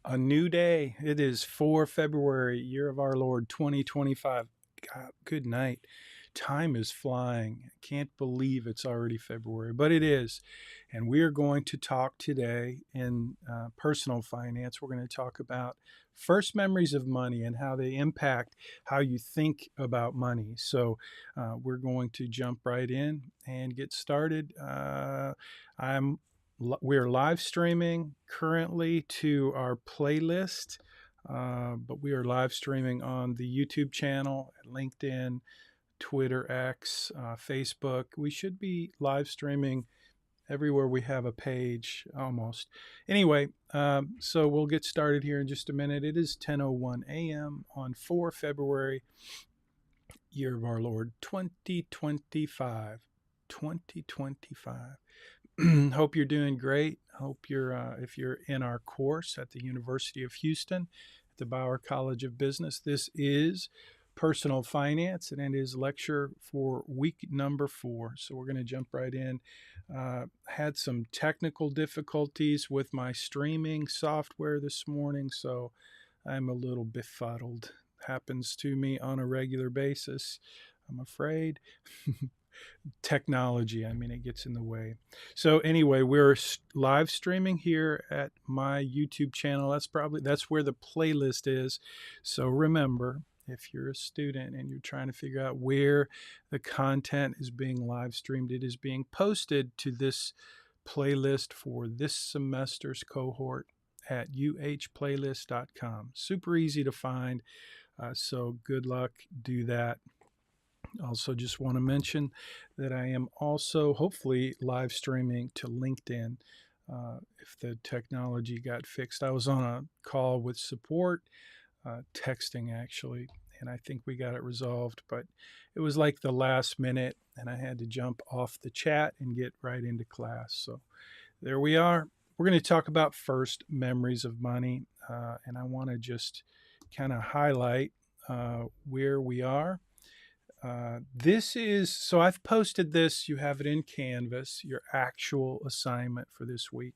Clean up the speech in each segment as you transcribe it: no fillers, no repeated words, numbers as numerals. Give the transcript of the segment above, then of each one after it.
A new day. It is 4 February, year of our Lord 2025. God, good night. Time is flying. I can't believe it's already February, but it is. And we are going to talk today in personal finance. We're going to talk about first memories of money and how they impact how you think about money. So we're going to jump right in and get started. I'm We're live streaming currently to our playlist, but we are live streaming on the YouTube channel, LinkedIn, Twitter, X, Facebook. We should be live streaming everywhere we have a page almost. Anyway, so we'll get started here in just a minute. It is 10:01 a.m. on 4 February, year of our Lord 2025. 2025. Hope you're doing great. Hope you're, if you're in our course at the University of Houston, at the Bauer College of Business, this is personal finance, and it is lecture for week number 4. So we're going to jump right in. Had some technical difficulties with my streaming software this morning, so I'm a little befuddled. Happens to me on a regular basis, I'm afraid. Technology, it gets in the way. So anyway, we're live streaming here at my YouTube channel. That's where the playlist is. So remember, if you're a student and you're trying to figure out where the content is being live streamed, it is being posted to this playlist for this semester's cohort at uhplaylist.com. Super easy to find. So good luck. Do that. Also, just want to mention that I am also hopefully live streaming to LinkedIn if the technology got fixed. I was on a call with support, texting actually, and I think we got it resolved, but it was like the last minute and I had to jump off the chat and get right into class. So there we are. We're going to talk about first memories of money, and I want to just kind of highlight where we are. So I've posted this. You have it in Canvas, your actual assignment for this week.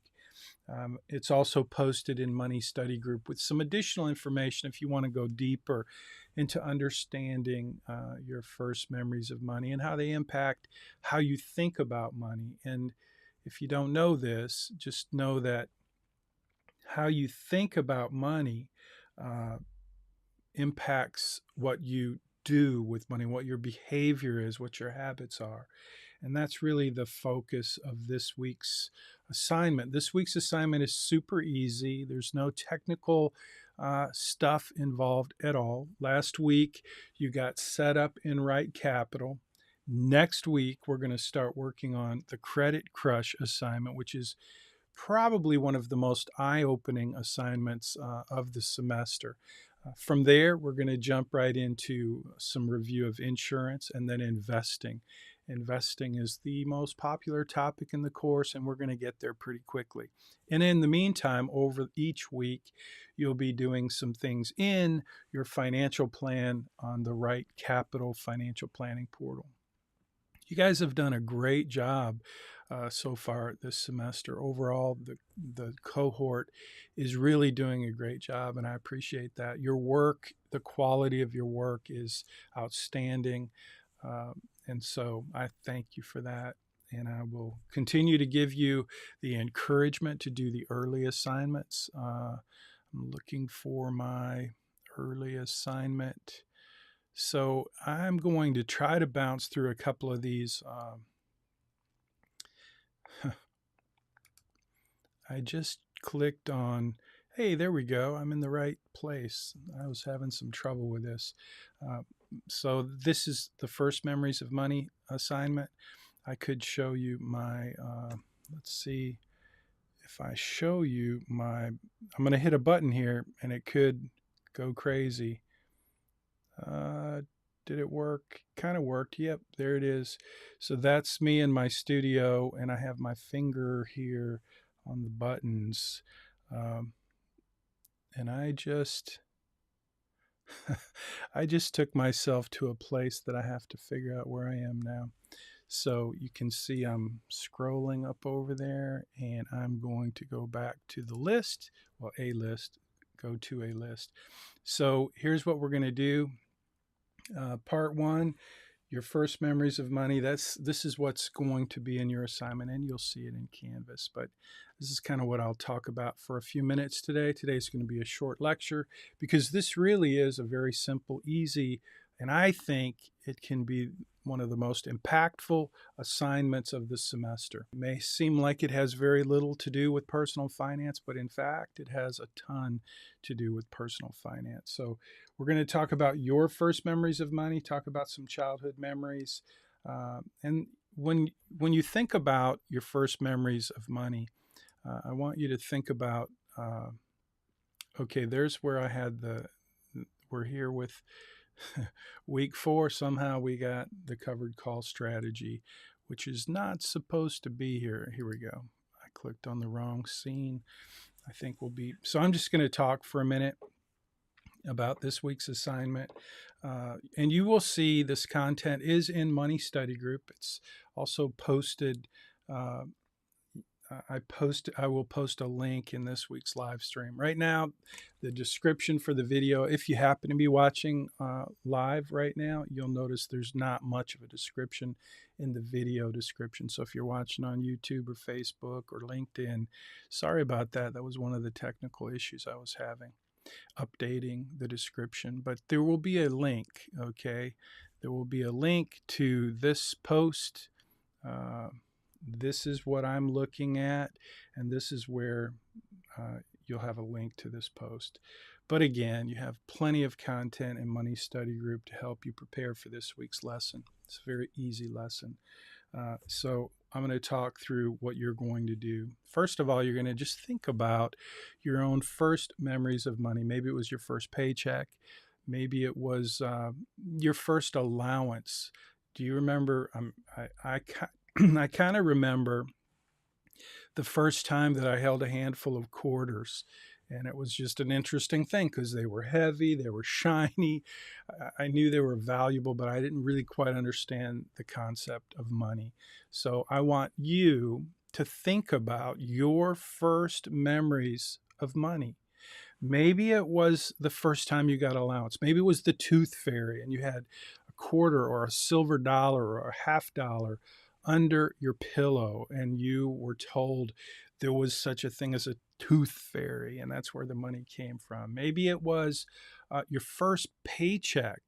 It's also posted in Money Study Group with some additional information if you want to go deeper into understanding your first memories of money and how they impact how you think about money. And if you don't know this, just know that how you think about money impacts what you do with money, what your behavior is, what your habits are. And that's really the focus of this week's assignment. This week's assignment is super easy. There's no technical stuff involved at all. Last week, you got set up in Right Capital. Next week, we're going to start working on the Credit Crush assignment, which is probably one of the most eye-opening assignments of the semester. From there, we're going to jump right into some review of insurance and then investing. Investing is the most popular topic in the course, and we're going to get there pretty quickly. And in the meantime, over each week, you'll be doing some things in your financial plan on the Right Capital Financial Planning Portal. You guys have done a great job so far this semester. Overall, the cohort is really doing a great job, and I appreciate that. Your work, the quality of your work is outstanding, and so I thank you for that. And I will continue to give you the encouragement to do the early assignments. I'm looking for my early assignment. So I'm going to try to bounce through a couple of these. I just clicked on, hey, there we go. I'm in the right place. I was having some trouble with this. So this is the first memories of money assignment. I could show you my, let's see if I show you my, I'm going to hit a button here and it could go crazy. Did it work? Kind of worked. Yep, there it is. So that's me in my studio, and I have my finger here on the buttons. And I just took myself to a place that I have to figure out where I am now. So you can see I'm scrolling up over there, and I'm going to go back to the list, well, a list, go to a list. So here's what we're going to do. Part one, your first memories of money. This is what's going to be in your assignment, and you'll see it in Canvas. But this is kind of what I'll talk about for a few minutes today. Today's going to be a short lecture because this really is a very simple, easy, and I think it can be one of the most impactful assignments of the semester. It may seem like it has very little to do with personal finance, but in fact, it has a ton to do with personal finance. So we're going to talk about your first memories of money, talk about some childhood memories. And when you think about your first memories of money, I want you to think about, okay, there's where I had we're here with week 4. Somehow we got the covered call strategy, which is not supposed to be here. Here we go. I clicked on the wrong scene. I think so I'm just going to talk for a minute about this week's assignment. And you will see this content is in Money Study Group. It's also posted. I will post a link in this week's live stream. Right now, the description for the video, if you happen to be watching live right now, you'll notice there's not much of a description in the video description. So if you're watching on YouTube or Facebook or LinkedIn, sorry about that. That was one of the technical issues I was having, updating the description. But there will be a link, okay? There will be a link to this post. This is what I'm looking at, and this is where you'll have a link to this post. But again, you have plenty of content in Money Study Group to help you prepare for this week's lesson. It's a very easy lesson. So I'm going to talk through what you're going to do. First of all, you're going to just think about your own first memories of money. Maybe it was your first paycheck. Maybe it was your first allowance. Do you remember? I kind of remember the first time that I held a handful of quarters, and it was just an interesting thing because they were heavy, they were shiny. I knew they were valuable, but I didn't really quite understand the concept of money. So I want you to think about your first memories of money. Maybe it was the first time you got allowance. Maybe it was the tooth fairy and you had a quarter or a silver dollar or a $50 under your pillow, and you were told there was such a thing as a tooth fairy, and that's where the money came from. Maybe it was your first paycheck.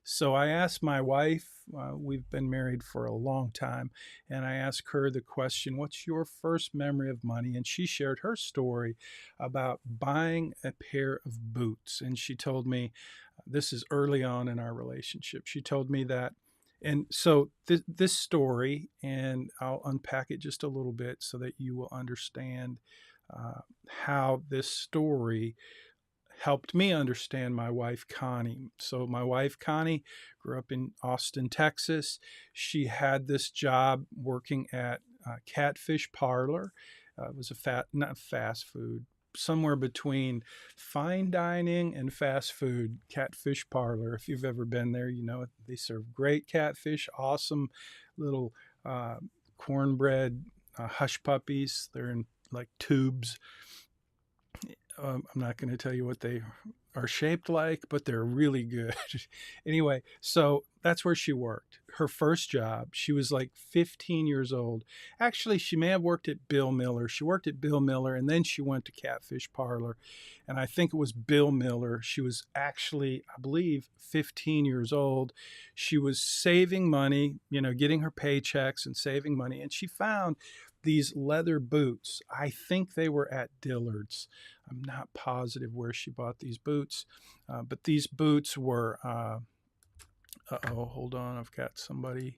So I asked my wife, we've been married for a long time, and I asked her the question, what's your first memory of money? And she shared her story about buying a pair of boots. And she told me, this is early on in our relationship, she told me that. And so this story, and I'll unpack it just a little bit so that you will understand how this story helped me understand my wife, Connie. So my wife, Connie, grew up in Austin, Texas. She had this job working at Catfish Parlor. It was not fast food, somewhere between fine dining and fast food. Catfish Parlor. If you've ever been there, you know they serve great catfish, awesome little cornbread hush puppies. They're in like tubes. I'm not going to tell you what they are shaped like, but they're really good. Anyway, so that's where she worked. Her first job, she was like 15 years old. Actually, she may have worked at Bill Miller. She worked at Bill Miller, and then she went to Catfish Parlor. And I think it was Bill Miller. She was actually, I believe, 15 years old. She was saving money, getting her paychecks and saving money. And she found these leather boots. I think they were at Dillard's. I'm not positive where she bought these boots, but these boots were, hold on. I've got somebody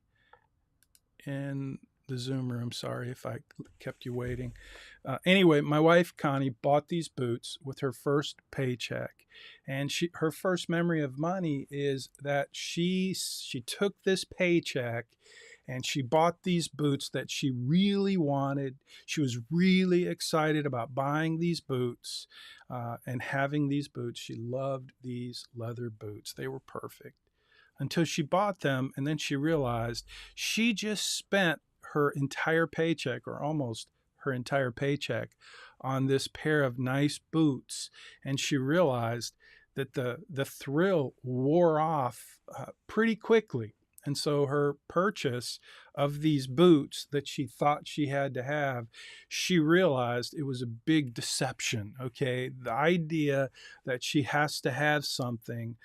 in the Zoom room. Sorry if I kept you waiting. Anyway, my wife, Connie, bought these boots with her first paycheck. And her first memory of money is that she took this paycheck and she bought these boots that she really wanted. She was really excited about buying these boots and having these boots. She loved these leather boots. They were perfect until she bought them. And then she realized she just spent her entire paycheck, or almost her entire paycheck, on this pair of nice boots, and she realized that the thrill wore off pretty quickly. And so her purchase of these boots that she thought she had to have, she realized it was a big deception. Okay. The idea that she has to have something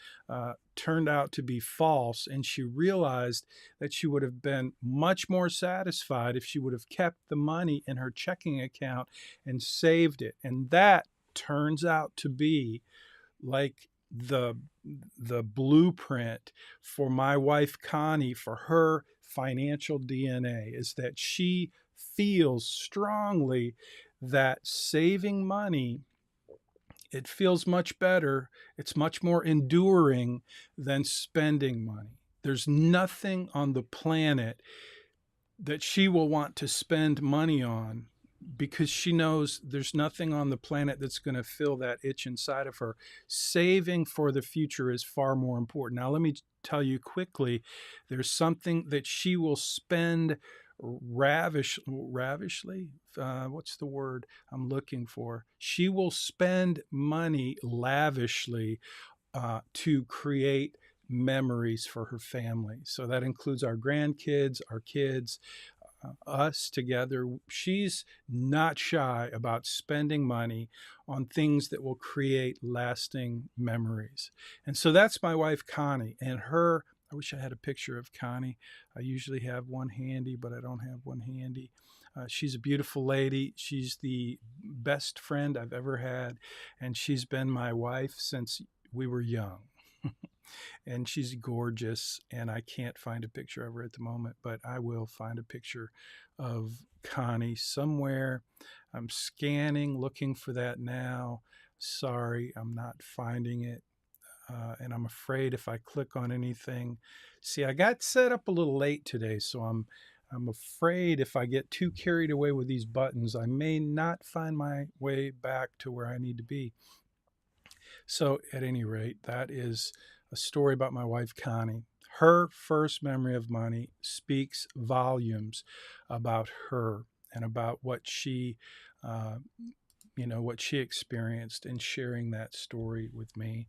turned out to be false. And she realized that she would have been much more satisfied if she would have kept the money in her checking account and saved it. And that turns out to be like the blueprint for my wife Connie, for her financial DNA, is that she feels strongly that saving money, it feels much better, it's much more enduring than spending money. There's nothing on the planet that she will want to spend money on, because she knows there's nothing on the planet that's going to fill that itch inside of her. Saving for the future is far more important. Now, let me tell you quickly, there's something that she will spend ravishly. What's the word I'm looking for? She will spend money lavishly to create memories for her family. So that includes our grandkids, our kids, us together. She's not shy about spending money on things that will create lasting memories. And so that's my wife, Connie, and her. I wish I had a picture of Connie. I usually have one handy, but I don't have one handy. She's a beautiful lady. She's the best friend I've ever had, and she's been my wife since we were young. And she's gorgeous, and I can't find a picture of her at the moment, but I will find a picture of Connie somewhere. I'm scanning, looking for that now. Sorry, I'm not finding it. And I'm afraid if I click on anything, see, I got set up a little late today, so I'm afraid if I get too carried away with these buttons, I may not find my way back to where I need to be. So at any rate, that is a story about my wife, Connie. Her first memory of money speaks volumes about her and about what she, what she experienced in sharing that story with me.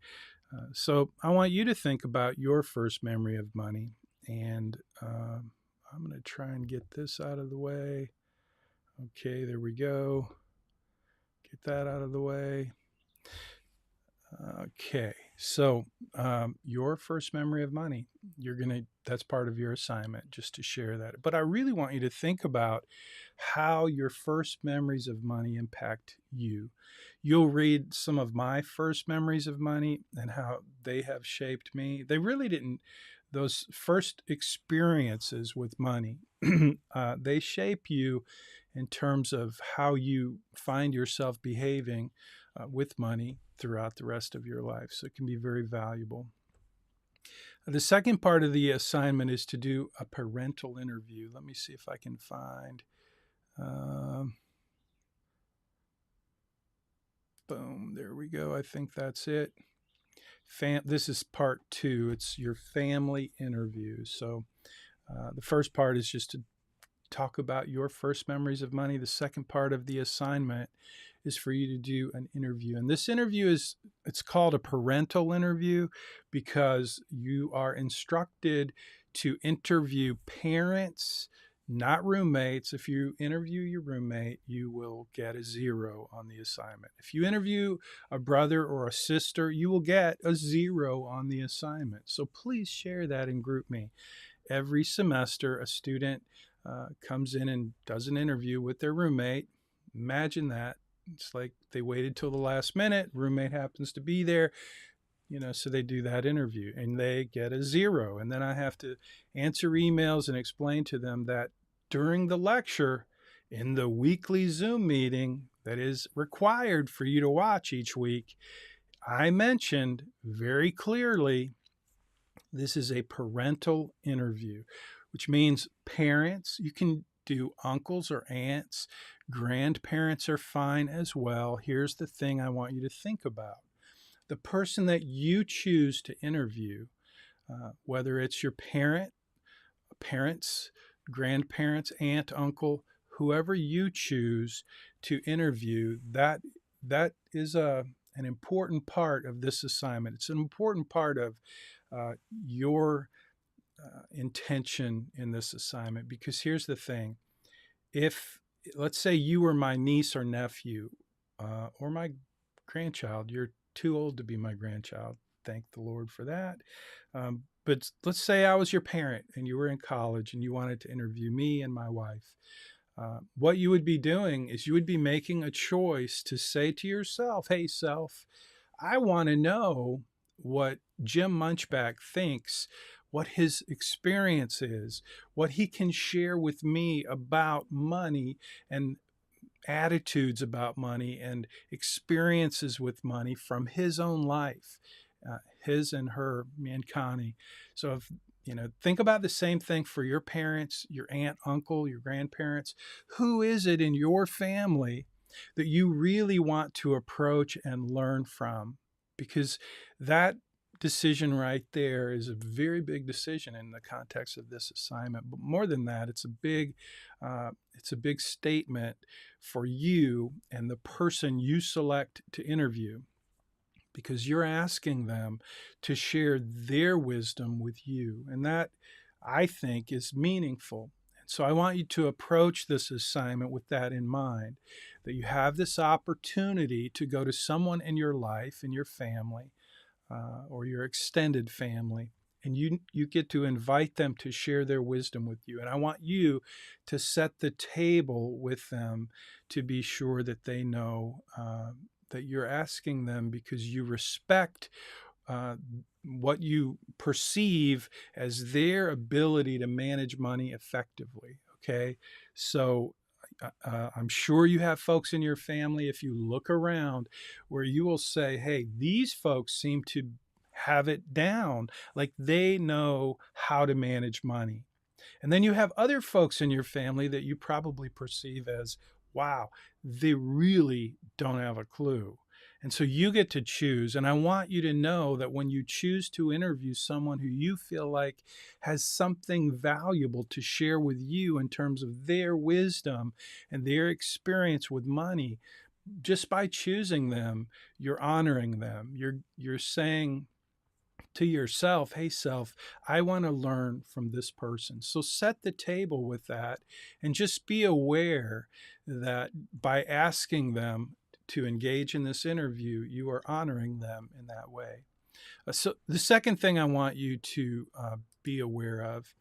So I want you to think about your first memory of money. And I'm going to try and get this out of the way. Okay, there we go. Get that out of the way. Okay, so your first memory of money, that's part of your assignment, just to share that. But I really want you to think about how your first memories of money impact you. You'll read some of my first memories of money and how they have shaped me. They really didn't, those first experiences with money, they shape you in terms of how you find yourself behaving with money throughout the rest of your life. So it can be very valuable. The second part of the assignment is to do a parental interview. Let me see if I can find. Boom, there we go. I think that's it. This is part 2. It's your family interview. So the first part is just to talk about your first memories of money. The second part of the assignment is for you to do an interview. And this interview it's called a parental interview because you are instructed to interview parents, not roommates. If you interview your roommate, you will get a 0 on the assignment. If you interview a brother or a sister, you will get a 0 on the assignment. So please share that and group me. Every semester, a student comes in and does an interview with their roommate. Imagine that. It's like they waited till the last minute. Roommate happens to be there, so they do that interview and they get a 0. And then I have to answer emails and explain to them that during the lecture in the weekly Zoom meeting that is required for you to watch each week, I mentioned very clearly this is a parental interview, which means parents, you can do uncles or aunts, grandparents are fine as well. Here's the thing I want you to think about. The person that you choose to interview, whether it's your parents, grandparents, aunt, uncle, whoever you choose to interview, that is an important part of this assignment. It's an important part of your intention in this assignment, because here's the thing. If, let's say you were my niece or nephew, or my grandchild, you're too old to be my grandchild. Thank the Lord for that. But let's say I was your parent and you were in college and you wanted to interview me and my wife. What you would be doing is you would be making a choice to say to yourself, hey, self, I want to know what Jim Munchbach thinks, what his experience is, what he can share with me about money and attitudes about money and experiences with money from his own life, his and her, me and Connie. So if think about the same thing for your parents, your aunt, uncle, your grandparents. Who is it in your family that you really want to approach and learn from? Because that decision right there is a very big decision in the context of this assignment. But more than that, it's a big statement for you and the person you select to interview, because you're asking them to share their wisdom with you. And that, I think, is meaningful. And so I want you to approach this assignment with that in mind, that you have this opportunity to go to someone in your life, in your family, or your extended family, and you get to invite them to share their wisdom with you. And I want you to set the table with them to be sure that they know that you're asking them because you respect what you perceive as their ability to manage money effectively. Okay, so I'm sure you have folks in your family, if you look around, where you will say, hey, these folks seem to have it down, like they know how to manage money. And then you have other folks in your family that you probably perceive as, wow, they really don't have a clue. And so you get to choose. And I want you to know that when you choose to interview someone who you feel like has something valuable to share with you in terms of their wisdom and their experience with money, just by choosing them, you're honoring them. You're saying to yourself, hey, self, I want to learn from this person. So set the table with that, and just be aware that by asking them to engage in this interview, you are honoring them in that way. So the second thing I want you to be aware of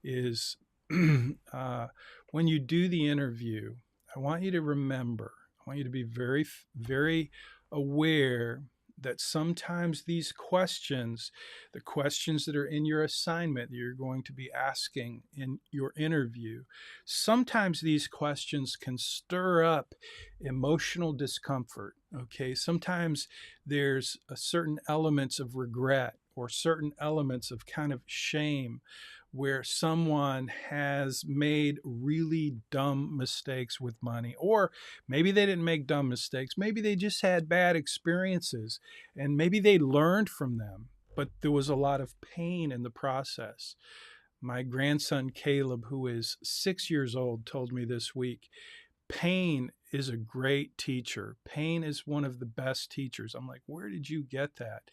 is when you do the interview, I want you to remember, I want you to be very, very aware that sometimes these questions, the questions that are in your assignment that you're going to be asking in your interview, sometimes these questions can stir up emotional discomfort. Okay, sometimes there's a certain elements of regret or certain elements of kind of shame where someone has made really dumb mistakes with money, or maybe they didn't make dumb mistakes. Maybe they just had bad experiences and maybe they learned from them, but there was a lot of pain in the process. My grandson, Caleb, who is 6 years old, told me this week, pain is a great teacher. Pain is one of the best teachers. I'm like, where did you get that?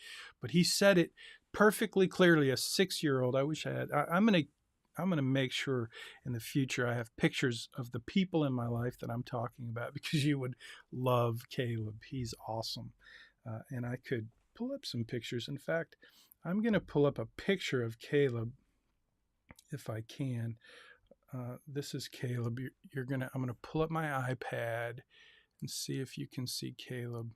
But he said it perfectly clearly. A 6-year-old. I wish I had. I'm gonna make sure in the future I have pictures of the people in my life that I'm talking about, because you would love Caleb. He's awesome, and I could pull up some pictures. In fact, I'm gonna pull up a picture of Caleb if I can. This is Caleb. I'm gonna pull up my iPad and see if you can see Caleb.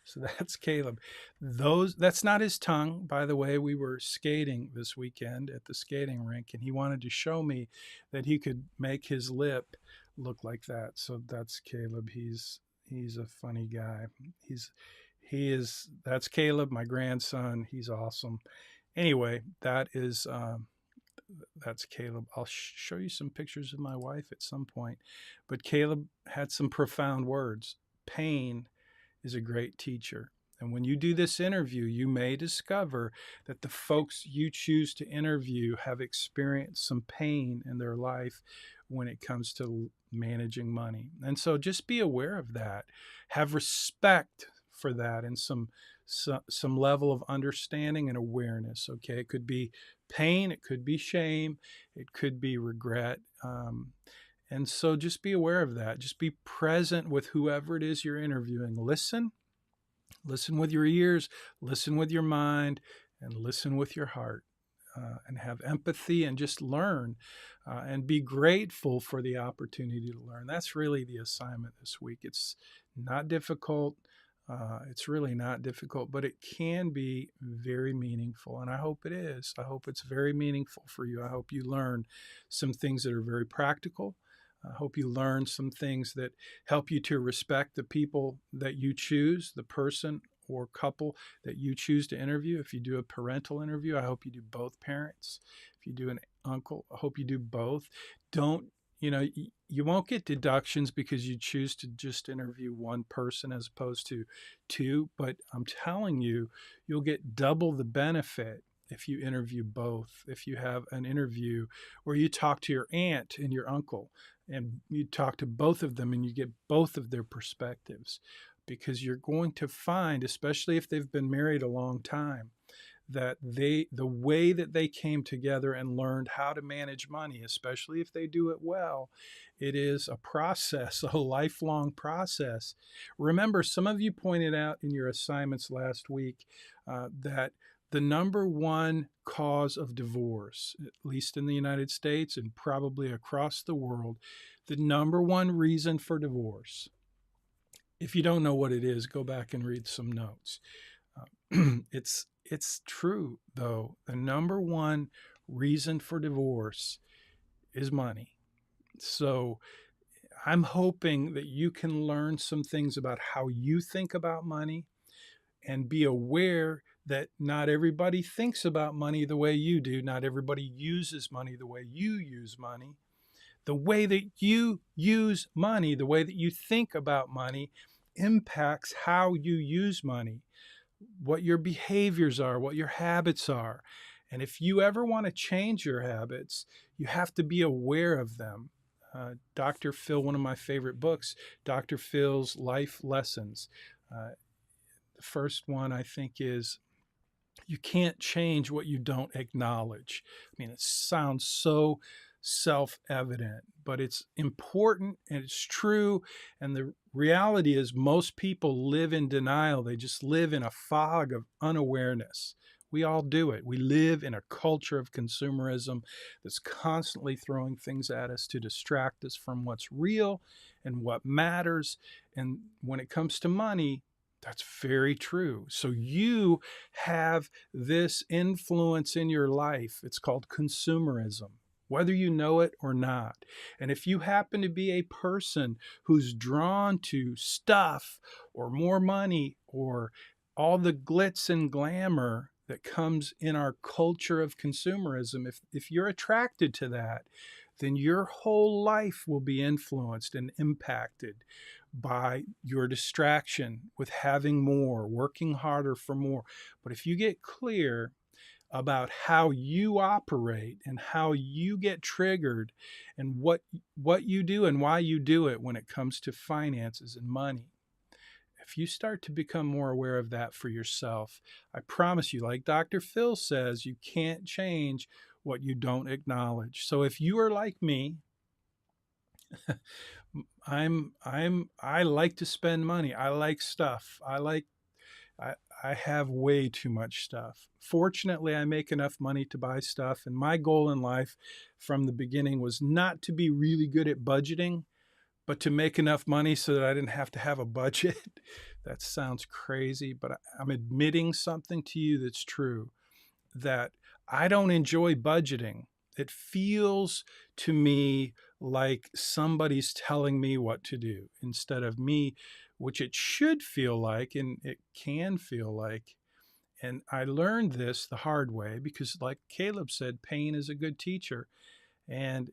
So that's Caleb. That's not his tongue, by the way. We were skating this weekend at the skating rink, and he wanted to show me that he could make his lip look like that. So that's Caleb. He's a funny guy. That's Caleb, my grandson. He's awesome. Anyway, that's Caleb. I'll show you some pictures of my wife at some point. But Caleb had some profound words. Pain is a great teacher. And when you do this interview, you may discover that the folks you choose to interview have experienced some pain in their life, when it comes to managing money. And so just be aware of that. Have respect for that and some level of understanding and awareness. Okay, it could be pain, it could be shame, it could be regret. And so just be aware of that. Just be present with whoever it is you're interviewing. Listen with your ears, listen with your mind, and listen with your heart. And have empathy and just learn and be grateful for the opportunity to learn. That's really the assignment this week. It's not difficult. It's really not difficult, but it can be very meaningful. And I hope it is. I hope it's very meaningful for you. I hope you learn some things that are very practical. I hope you learn some things that help you to respect the people that you choose, the person or couple that you choose to interview. If you do a parental interview, I hope you do both parents. If you do an uncle, I hope you do both. Don't, you won't get deductions because you choose to just interview one person as opposed to two, but I'm telling you, you'll get double the benefit if you interview both. If you have an interview where you talk to your aunt and your uncle and you talk to both of them and you get both of their perspectives, because you're going to find, especially if they've been married a long time, that the way that they came together and learned how to manage money, especially if they do it well, it is a process, a lifelong process. Remember, some of you pointed out in your assignments last week that the number one cause of divorce, at least in the United States and probably across the world, the number one reason for divorce, if you don't know what it is, go back and read some notes. It's true, though. The number one reason for divorce is money. So I'm hoping that you can learn some things about how you think about money and be aware that not everybody thinks about money the way you do. Not everybody uses money the way you use money. The way that you use money, the way that you think about money, impacts how you use money, what your behaviors are, what your habits are. And if you ever want to change your habits, you have to be aware of them. Dr. Phil, one of my favorite books, Dr. Phil's Life Lessons. The first one, I think, is you can't change what you don't acknowledge. I mean, it sounds so self-evident, but it's important and it's true. And the reality is most people live in denial. They just live in a fog of unawareness. We all do it. We live in a culture of consumerism that's constantly throwing things at us to distract us from what's real and what matters. And when it comes to money, that's very true. So you have this influence in your life. It's called consumerism, whether you know it or not. And if you happen to be a person who's drawn to stuff or more money or all the glitz and glamour that comes in our culture of consumerism, if you're attracted to that, then your whole life will be influenced and impacted by your distraction with having more, working harder for more. But if you get clear about how you operate and how you get triggered and what you do and why you do it when it comes to finances and money, if you start to become more aware of that for yourself, I promise you, like Dr. Phil says, you can't change what you don't acknowledge. So if you are like me, I like to spend money. I like stuff. I have way too much stuff. Fortunately, I make enough money to buy stuff. And my goal in life from the beginning was not to be really good at budgeting, but to make enough money so that I didn't have to have a budget. That sounds crazy, but I'm admitting something to you that's true, that I don't enjoy budgeting. It feels to me like somebody's telling me what to do instead of me, which it should feel like, and it can feel like. And I learned this the hard way because, like Caleb said, pain is a good teacher. And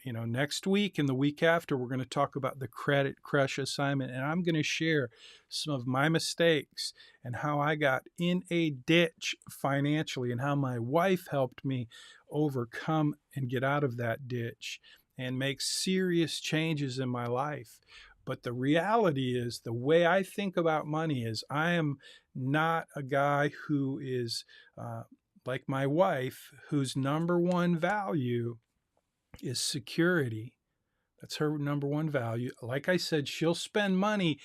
next week and the week after, we're going to talk about the Credit Crush assignment. And I'm going to share some of my mistakes and how I got in a ditch financially and how my wife helped me overcome and get out of that ditch. and make serious changes in my life. But the reality is, the way I think about money is, I am not a guy who is like my wife, whose number one value is security. That's her number one value. Like I said, she'll spend money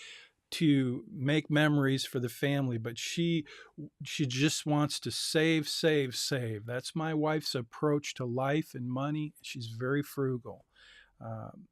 to make memories for the family, but she just wants to save, save, save. That's my wife's approach to life and money. She's very frugal. Um,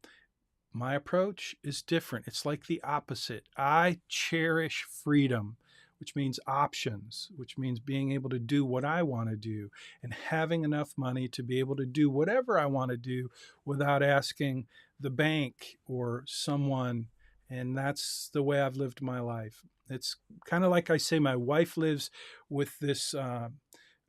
my approach is different. It's like the opposite. I cherish freedom, which means options, which means being able to do what I want to do and having enough money to be able to do whatever I want to do without asking the bank or someone. And that's the way I've lived my life. It's kind of like I say, my wife lives with this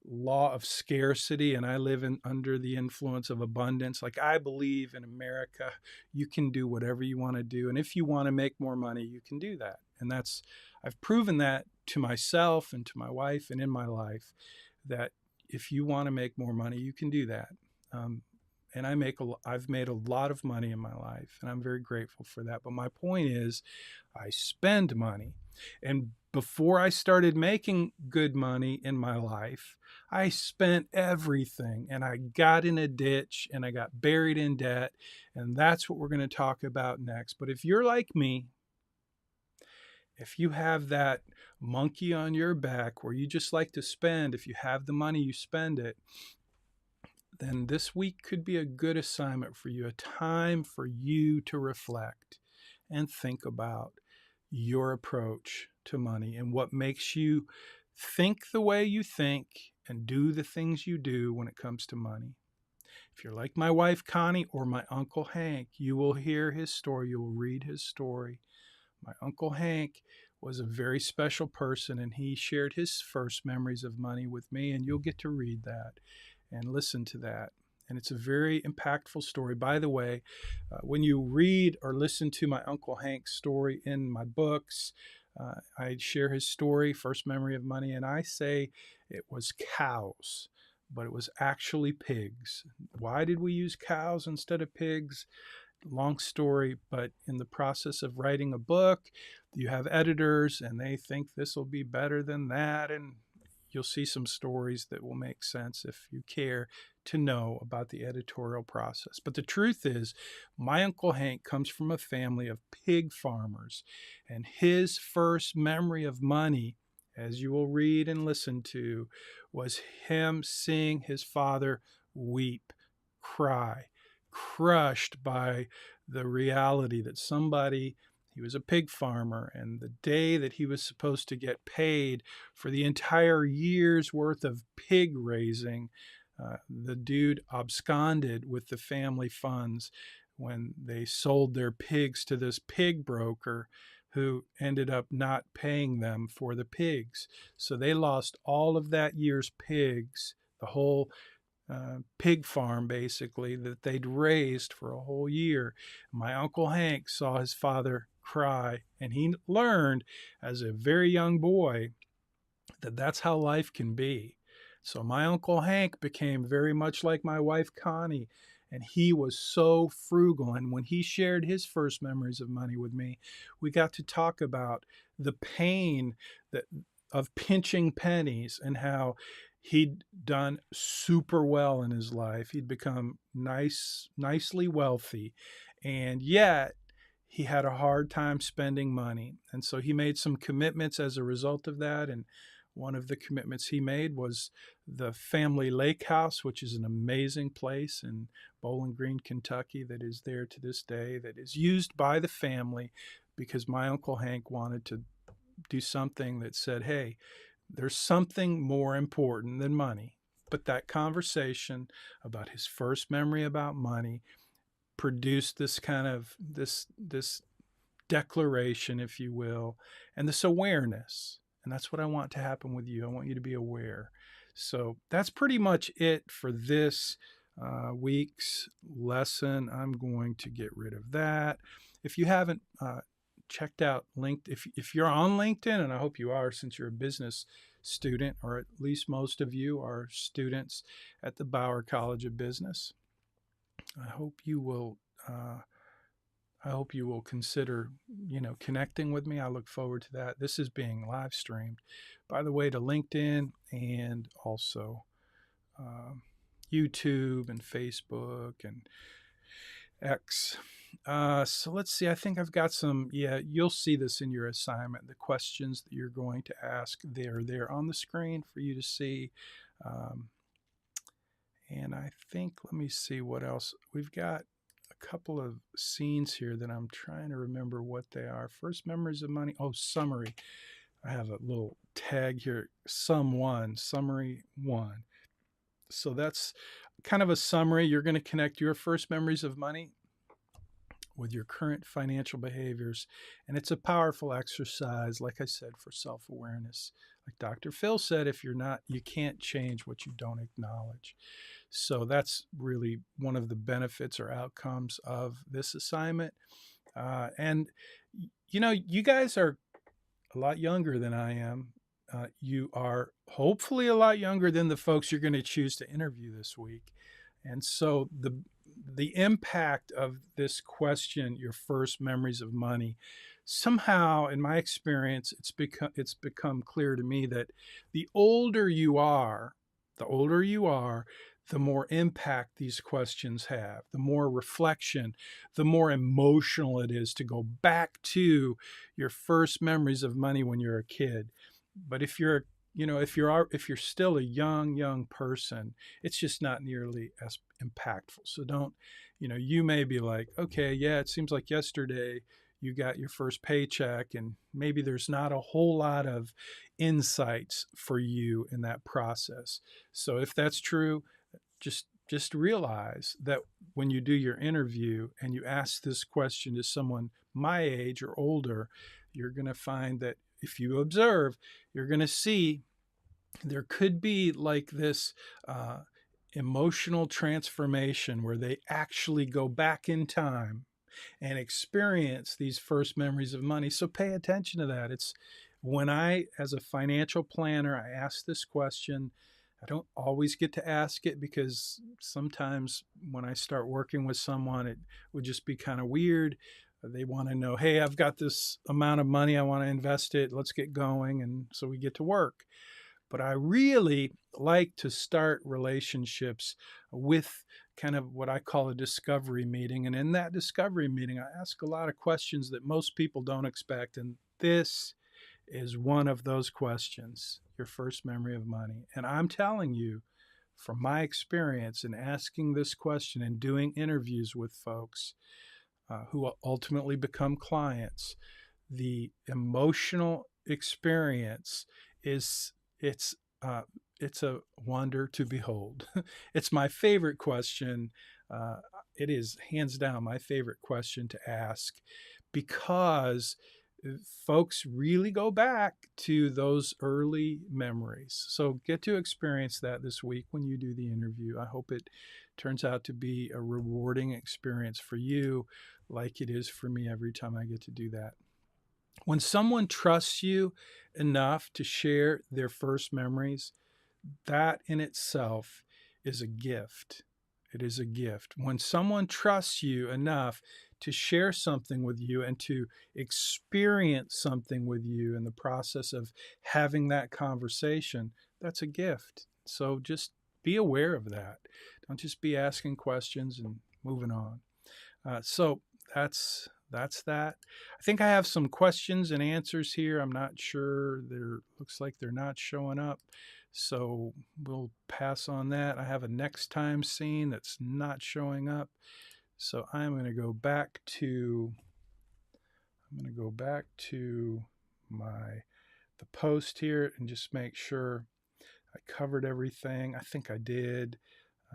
law of scarcity, and I live under the influence of abundance. Like, I believe in America, you can do whatever you want to do, and if you want to make more money, you can do that. And that's, I've proven that to myself and to my wife and in my life, that if you want to make more money, you can do that. And I've made a lot of money in my life, and I'm very grateful for that. But my point is, I spend money. And before I started making good money in my life, I spent everything, and I got in a ditch, and I got buried in debt. And that's what we're going to talk about next. But if you're like me, if you have that monkey on your back where you just like to spend, if you have the money, you spend it, then this week could be a good assignment for you, a time for you to reflect and think about your approach to money and what makes you think the way you think and do the things you do when it comes to money. If you're like my wife, Connie, or my Uncle Hank, you will hear his story. You will read his story. My Uncle Hank was a very special person, and he shared his first memories of money with me, and you'll get to read that and listen to that. And it's a very impactful story. By the way, when you read or listen to my Uncle Hank's story in my books, I share his story, First Memory of Money, and I say it was cows, but it was actually pigs. Why did we use cows instead of pigs? Long story, but in the process of writing a book, you have editors and they think this will be better than that, and you'll see some stories that will make sense if you care to know about the editorial process. But the truth is, my Uncle Hank comes from a family of pig farmers, and his first memory of money, as you will read and listen to, was him seeing his father weep, cry, crushed by the reality that he was a pig farmer, and the day that he was supposed to get paid for the entire year's worth of pig raising, the dude absconded with the family funds when they sold their pigs to this pig broker who ended up not paying them for the pigs. So they lost all of that year's pigs, the whole pig farm basically that they'd raised for a whole year. My Uncle Hank saw his father cry, and he learned as a very young boy that that's how life can be. So my Uncle Hank became very much like my wife Connie, and he was so frugal. And when he shared his first memories of money with me, we got to talk about the pain of pinching pennies and how he'd done super well in his life. He'd become nicely wealthy, and yet he had a hard time spending money. And so he made some commitments as a result of that. And one of the commitments he made was the family lake house, which is an amazing place in Bowling Green, Kentucky, that is there to this day, that is used by the family because my Uncle Hank wanted to do something that said, hey, there's something more important than money. But that conversation about his first memory about money produced this kind of this declaration, if you will, and this awareness. And that's what I want to happen with you. I want you to be aware. So that's pretty much it for this week's lesson. I'm going to get rid of that. If you haven't checked out if you're on LinkedIn, and I hope you are since you're a business student, or at least most of you are students at the Bauer College of Business, I hope you will. I hope you will consider, connecting with me. I look forward to that. This is being live streamed, by the way, to LinkedIn and also um, YouTube and Facebook and X. So let's see. I think I've got some. Yeah, you'll see this in your assignment. The questions that you're going to ask, they're there on the screen for you to see. Um, and I think, let me see what else. We've got a couple of scenes here that I'm trying to remember what they are. First memories of money. Oh, summary. I have a little tag here. Summary one. So that's kind of a summary. You're going to connect your first memories of money with your current financial behaviors. And it's a powerful exercise, like I said, for self-awareness. Like Dr. Phil said, if you're not, you can't change what you don't acknowledge. So that's really one of the benefits or outcomes of this assignment. And, you guys are a lot younger than I am. You are hopefully a lot younger than the folks you're going to choose to interview this week. And so the impact of this question, your first memories of money, somehow, in my experience, it's become clear to me that the older you are, the more impact these questions have, the more reflection, the more emotional it is to go back to your first memories of money when you're a kid. But if you're still a young person, it's just not nearly as impactful. So don't, you may be like, okay, yeah, it seems like yesterday you got your first paycheck, and maybe there's not a whole lot of insights for you in that process. So if that's true, just realize that when you do your interview and you ask this question to someone my age or older, you're going to find that if you observe, you're going to see there could be like this emotional transformation where they actually go back in time and experience these first memories of money. So pay attention to that. It's when as a financial planner, I ask this question. I don't always get to ask it because sometimes when I start working with someone, it would just be kind of weird. They want to know, hey, I've got this amount of money. I want to invest it. Let's get going. And so we get to work. But I really like to start relationships with kind of what I call a discovery meeting. And in that discovery meeting, I ask a lot of questions that most people don't expect. And this is one of those questions, your first memory of money. And I'm telling you, from my experience in asking this question and doing interviews with folks who ultimately become clients, the emotional experience is it's uh, it's a wonder to behold. It's my favorite question. It is hands down my favorite question to ask because folks really go back to those early memories. So get to experience that this week when you do the interview. I hope it turns out to be a rewarding experience for you, like it is for me every time I get to do that. When someone trusts you enough to share their first memories, that in itself is a gift. It is a gift. When someone trusts you enough to share something with you and to experience something with you in the process of having that conversation, that's a gift. So just be aware of that. Don't just be asking questions and moving on. So that's that. I think I have some questions and answers here. I'm not sure. Looks like they're not showing up. So we'll pass on that. I have a next time scene that's not showing up. So I'm going to go back to the post here and just make sure I covered everything. I think I did.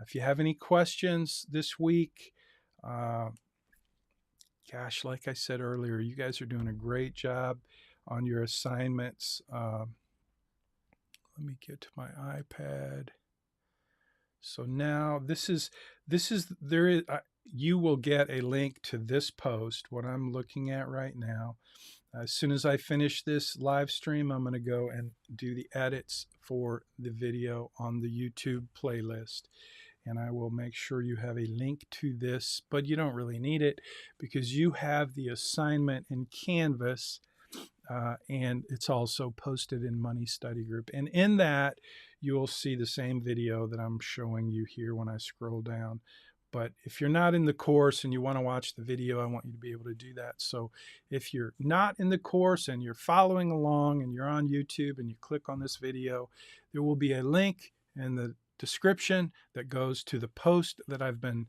If you have any questions this week, gosh, like I said earlier, you guys are doing a great job on your assignments. Let me get to my iPad. So now you will get a link to this post, what I'm looking at right now. As soon as I finish this live stream, I'm going to go and do the edits for the video on the YouTube playlist. and I will make sure you have a link to this, but you don't really need it because you have the assignment in Canvas, and it's also posted in Money Study Group. And in that, you will see the same video that I'm showing you here when I scroll down. But if you're not in the course and you want to watch the video, I want you to be able to do that. So if you're not in the course and you're following along and you're on YouTube and you click on this video, there will be a link in the description that goes to the post that I've been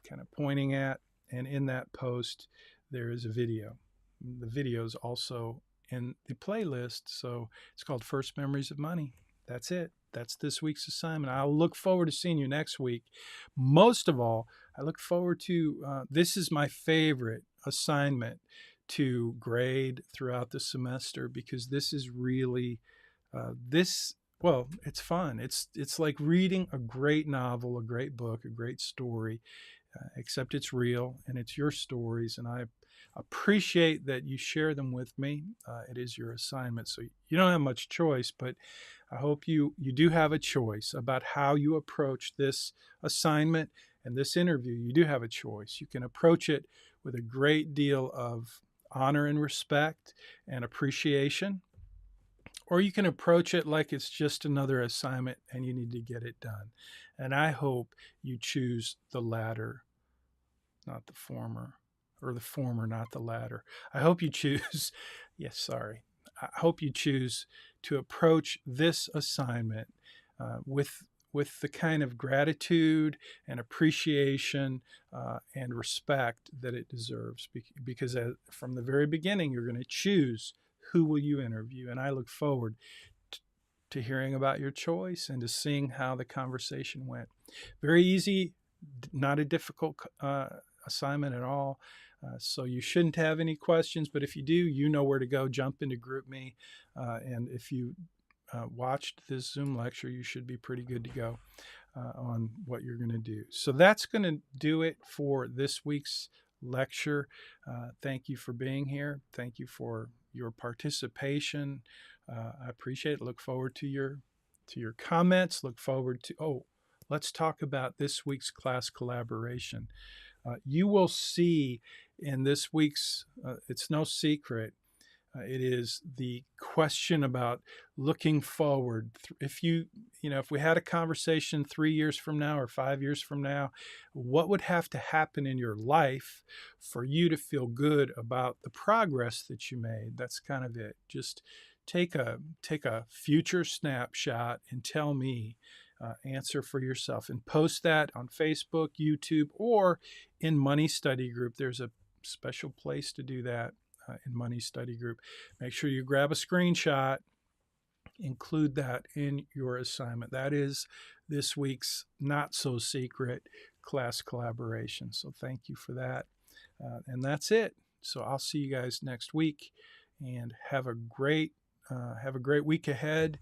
kind of pointing at. And in that post, there is a video. The video is also in the playlist. So it's called First Memories of Money. That's it. That's this week's assignment. I'll look forward to seeing you next week. Most of all, I look forward to, this is my favorite assignment to grade throughout the semester because this is really, well, it's fun. It's like reading a great novel, a great book, a great story, except it's real and it's your stories. And I appreciate that you share them with me. It is your assignment, so you don't have much choice, but I hope you do have a choice about how you approach this assignment and this interview. You do have a choice. You can approach it with a great deal of honor and respect and appreciation, or you can approach it like it's just another assignment and you need to get it done. And I hope you choose the latter, not the former, or the former, not the latter. I hope you choose, I hope you choose to approach this assignment with the kind of gratitude and appreciation and respect that it deserves. Because from the very beginning, you're going to choose who will you interview. And I look forward to hearing about your choice and to seeing how the conversation went. Very easy, not a difficult assignment at all. So you shouldn't have any questions, but if you do, you know where to go. Jump into GroupMe. And if you watched this Zoom lecture, you should be pretty good to go on what you're going to do. So that's going to do it for this week's lecture. Thank you for being here. Thank you for your participation. I appreciate it. Look forward to your comments. Look forward to, let's talk about this week's class collaboration. You will see in this week's, it's no secret, it is the question about looking forward. If if we had a conversation 3 years from now or 5 years from now, what would have to happen in your life for you to feel good about the progress that you made? That's kind of it. Just take a future snapshot and tell me, answer for yourself, and post that on Facebook, YouTube, or in Money Study Group. There's a special place to do that in Money Study Group. Make sure you grab a screenshot, include that in your assignment. That is this week's not so secret class collaboration. So thank you for that. And that's it. So I'll see you guys next week, and have a great week ahead.